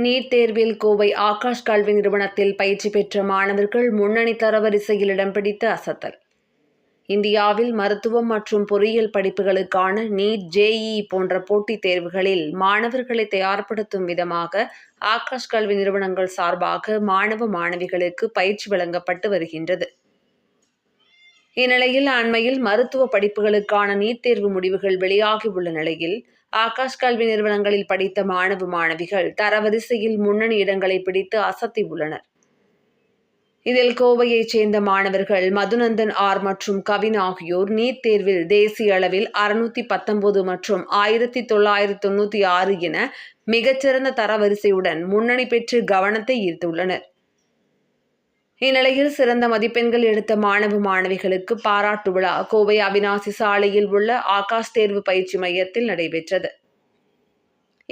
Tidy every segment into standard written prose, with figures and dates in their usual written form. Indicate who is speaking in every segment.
Speaker 1: NEET தேர்வில் கோவை ஆகாஷ் கல்வி நிறுவனத்தில் பயிற்சி பெற்ற மாணவர்கள் முன்னணி தரவரிசையில் இடம் பிடித்து அசத்தல். இந்தியாவில் மருத்துவம் மற்றும் பொறியியல் படிப்புகளுக்கான நீட், ஜேஇஇ போன்ற போட்டித் தேர்வுகளில் மாணவர்களை தயார்படுத்தும் விதமாக ஆகாஷ் கல்வி நிறுவனங்கள் சார்பாக மாணவ மாணவிகளுக்கு பயிற்சி வழங்கப்பட்டு வருகின்றது. இந்நிலையில் அண்மையில் மருத்துவ படிப்புகளுக்கான நீட் தேர்வு முடிவுகள் வெளியாகியுள்ள நிலையில் ஆகாஷ் கல்வி நிறுவனங்களில் படித்த மாணவ மாணவிகள் தரவரிசையில் முன்னணி இடங்களை பிடித்து அசத்தி உள்ளனர். இதில் கோவையைச் சேர்ந்த மாணவர்கள் மதுநந்தன் ஆர் மற்றும் கவின் ஆகியோர் நீட் தேர்வில் தேசிய அளவில் 619 மற்றும் 1996 என மிகச்சிறந்த தரவரிசையுடன் முன்னணி பெற்று கவனத்தை ஈர்த்துள்ளனர். இந்நிலையில் சிறந்த மதிப்பெண்கள் எடுத்த மாணவ மாணவிகளுக்கு பாராட்டு விழா கோவை அவிநாசி சாலையில் உள்ள ஆகாஷ் தேர்வு பயிற்சி மையத்தில் நடைபெற்றது.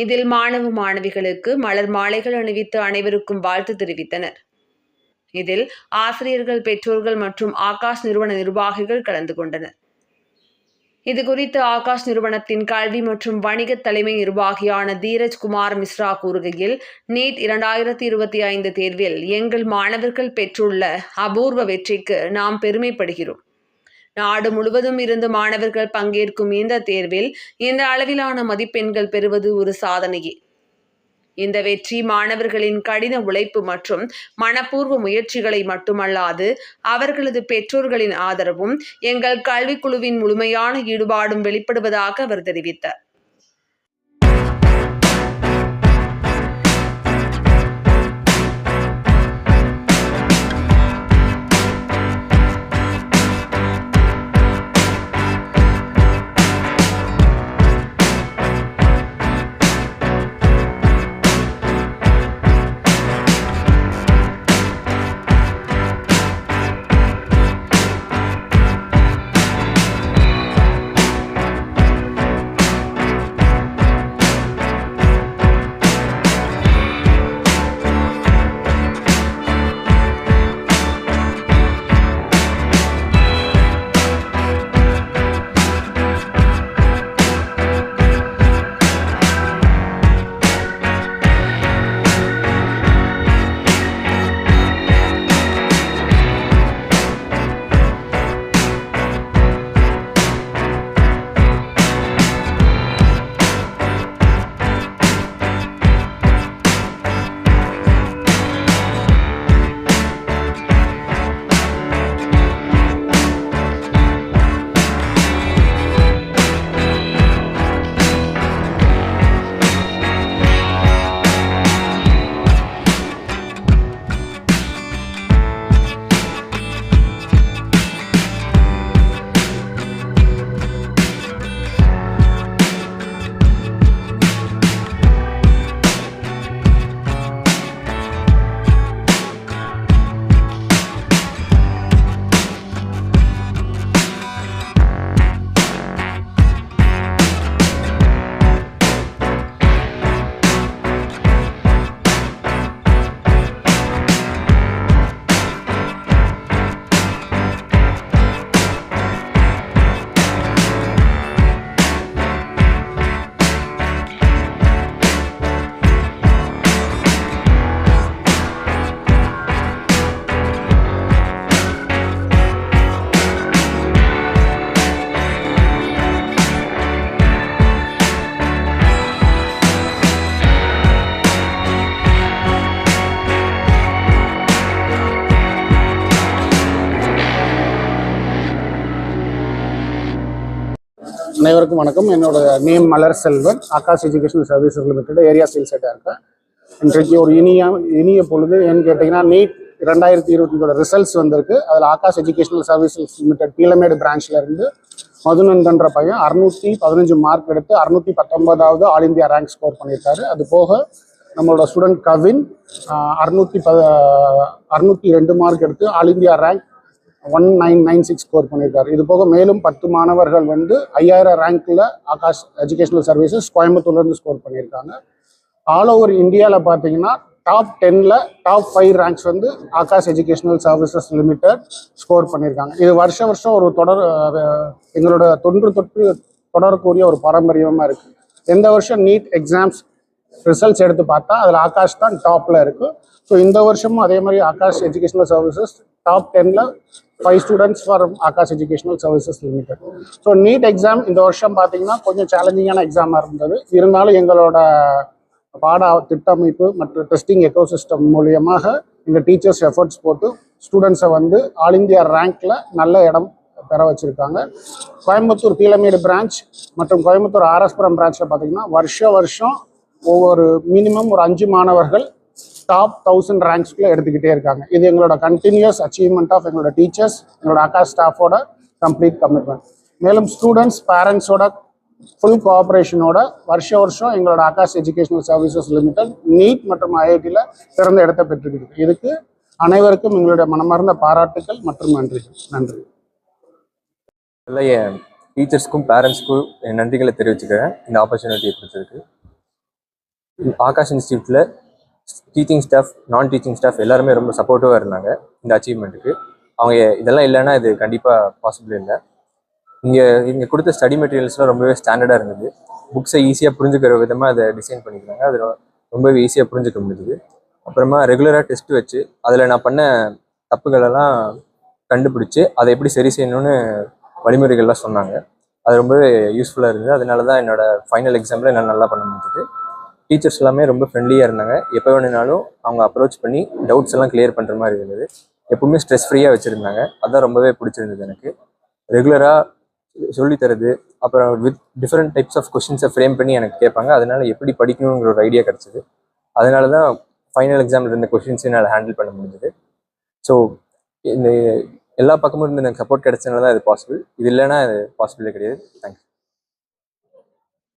Speaker 1: இதில் மாணவ மாணவிகளுக்கு மலர் மாலைகள் அணிவித்து அனைவருக்கும் வாழ்த்து தெரிவித்தனர். இதில் ஆசிரியர்கள், பெற்றோர்கள் மற்றும் ஆகாஷ் நிறுவன நிர்வாகிகள் கலந்து கொண்டனர். இதுகுறித்து ஆகாஷ் நிறுவனத்தின் கல்வி மற்றும் வணிக தலைமை நிர்வாகியான தீரஜ் குமார் மிஸ்ரா கூறுகையில், நீட் 2025 தேர்வில் எங்கள் மாணவர்கள் பெற்றுள்ள அபூர்வ வெற்றிக்கு நாம் பெருமைப்படுகிறோம். நாடு முழுவதும் இருந்து மாணவர்கள் பங்கேற்கும் இந்த தேர்வில் இந்த அளவிலான மதிப்பெண்கள் பெறுவது ஒரு சாதனையே. இந்த வெற்றி மாணவர்களின் கடின உழைப்பு மற்றும் மனப்பூர்வ முயற்சிகளை மட்டுமல்லாது அவர்களது பெற்றோர்களின் ஆதரவும் எங்கள் கல்விக்குழுவின் முழுமையான ஈடுபாடும் வெளிப்படுவதாக அவர் தெரிவித்தார்.
Speaker 2: அனைவருக்கும் வணக்கம். என்னோட name Malar Selvan. Aakash educational services limited area sales ஹெட்டாக இருக்கேன். இன்றைக்கு ஒரு இனிய பொழுது ஏன்னு கேட்டிங்கன்னா, நீட் 2025 ரிசல்ட்ஸ் வந்திருக்கு. அதில் Aakash educational services limited Peelamedu பிரான்ச்ல இருந்து மதுநந்தன்ற பையன் 615 மார்க் எடுத்து 619வது ஆல் இந்தியா ரேங்க் ஸ்கோர் பண்ணியிருக்காரு. அது போக நம்மளோட ஸ்டூடெண்ட் கவின் 602 மார்க் எடுத்து ஆல் இந்தியா ரேங்க் 1996 ஸ்கோர் பண்ணியிருக்காரு. இது போக மேலும் 10 மாணவர்கள் 5000 ரேங்க்ல ஆகாஷ் எஜுகேஷனல் சர்வீசஸ் கோயம்புத்தூர்லேருந்து ஸ்கோர் பண்ணியிருக்காங்க. ஆல் ஓவர் இந்தியாவில் பார்த்தீங்கன்னா டாப் 10ல் top 5 ranks Aakash educational services limited score பண்ணியிருக்காங்க. இது வருஷம் ஒரு எங்களோட தொன்று தொட்டு தொடரக்கூடிய ஒரு பாரம்பரியமாக இருக்குது. எந்த வருஷம் நீட் எக்ஸாம்ஸ் ரிசல்ட்ஸ் எடுத்து பார்த்தா அதில் ஆகாஷ் தான் டாப்பில் இருக்குது. ஸோ இந்த வருஷமும் அதே மாதிரி ஆகாஷ் எஜுகேஷனல் சர்வீசஸ் டாப் 10ல் 5 students for Aakash educational services limited. So NEET exam இந்த வருஷம் பார்த்தீங்கன்னா கொஞ்சம் சேலஞ்சிங்கான எக்ஸாமாக இருந்தது. இருந்தாலும் எங்களோட பாட திட்டமைப்பு மற்றும் டெஸ்டிங் எக்கோசிஸ்டம் மூலியமாக இந்த டீச்சர்ஸ் எஃபர்ட்ஸ் போட்டு ஸ்டூடெண்ட்ஸை வந்து ஆல் இந்தியா ரேங்க்கில் நல்ல இடம் பெற வச்சுருக்காங்க. கோயம்புத்தூர் பீலமேடு பிரான்ச் மற்றும் கோயம்புத்தூர் ஆர்எஸ்புரம் பிரான்ச்சில் பார்த்தீங்கன்னா வருஷம் ஒவ்வொரு மினிமம் ஒரு 5 மாணவர்கள் டாப் 1000 ரேங்க்ஸ்குள்ளே எடுத்துக்கிட்டே இருக்காங்க. இது எங்களோட கண்டினியூஸ் அச்சீவ்மெண்ட் ஆஃப் எங்களோட டீச்சர்ஸ், எங்களோட ஆகாஷ் ஸ்டாஃபோட கம்ப்ளீட் கமிட்மெண்ட். மேலும் ஸ்டூடெண்ட்ஸ் பேரண்ட்ஸோட ஃபுல் கோஆப்ரேஷனோட வருஷம் எங்களோட Aakash educational services limited NEET மற்றும் ஐஐடியில் சிறந்த இடத்தை பெற்றுக்கிட்டு. இதுக்கு அனைவருக்கும் எங்களுடைய மனமார்ந்த பாராட்டுக்கள் மற்றும் நன்றி.
Speaker 3: எல்லாம் என் டீச்சர்ஸ்க்கும் பேரண்ட்ஸ்க்கும் என் நன்றிகளை தெரிவிச்சுக்கிறேன் இந்த ஆப்பர்ச்சுனிட்டியை கொடுத்ததுக்கு. ஆகாஷ் இன்ஸ்டியூட்டில் டீச்சிங் ஸ்டாஃப், நான் டீச்சிங் ஸ்டாஃப் எல்லாருமே ரொம்ப சப்போர்ட்டிவாக இருந்தாங்க இந்த அச்சீவ்மெண்ட்டுக்கு. அவங்க இதெல்லாம் இல்லைன்னா இது கண்டிப்பாக பாசிபிள் இல்லை. இங்கே கொடுத்த ஸ்டடி மெட்டீரியல்ஸ்லாம் ரொம்பவே ஸ்டாண்டர்டாக இருந்தது. புக்ஸை ஈஸியாக புரிஞ்சுக்கிற விதமாக அதை டிசைன் பண்ணிக்கிறாங்க. அது ரொம்பவே ஈஸியாக புரிஞ்சுக்க முடியுது. அப்புறமா ரெகுலராக டெஸ்ட் வச்சு அதில் நான் பண்ண தப்புகளெல்லாம் கண்டுபிடிச்சி அதை எப்படி சரி செய்யணும்னு வழிமுறைகள்லாம் சொன்னாங்க. அது ரொம்பவே யூஸ்ஃபுல்லாக இருந்தது. அதனால தான் என்னோடய ஃபைனல் எக்ஸாமில் என்னால் நல்லா பண்ண முடிஞ்சது. டீச்சர்ஸ் எல்லாமே ரொம்ப ஃப்ரெண்ட்லியாக இருந்தாங்க. எப்போ வேணுனாலும் அவங்க அப்ரோச் பண்ணி டவுட்ஸ் எல்லாம் கிளியர் பண்ணுற மாதிரி இருந்தது. எப்பவுமே ஸ்ட்ரெஸ் ஃப்ரீயாக வச்சுருந்தாங்க. அதுதான் ரொம்பவே பிடிச்சிருந்தது எனக்கு. ரெகுலராக சொல்லித்தரது, அப்புறம் வித் டிஃப்ரெண்ட் டைப்ஸ் ஆஃப் கொஷின்ஸை ஃப்ரேம் பண்ணி எனக்கு கேட்பாங்க. அதனால் எப்படி படிக்கணுங்கிற ஒரு ஐடியா கிடச்சிது. அதனால தான் ஃபைனல் எக்ஸாமில் இருந்த கொஷின்ஸையும் என்னால் ஹேண்டில் பண்ண முடிஞ்சது. ஸோ இந்த எல்லா பக்கமும் இருந்து எனக்கு சப்போர்ட் கிடைச்சதுனால தான் இது பாசிபிள். இது இல்லைன்னா அது பாசிபிளே கிடையாது. தேங்க்யூ.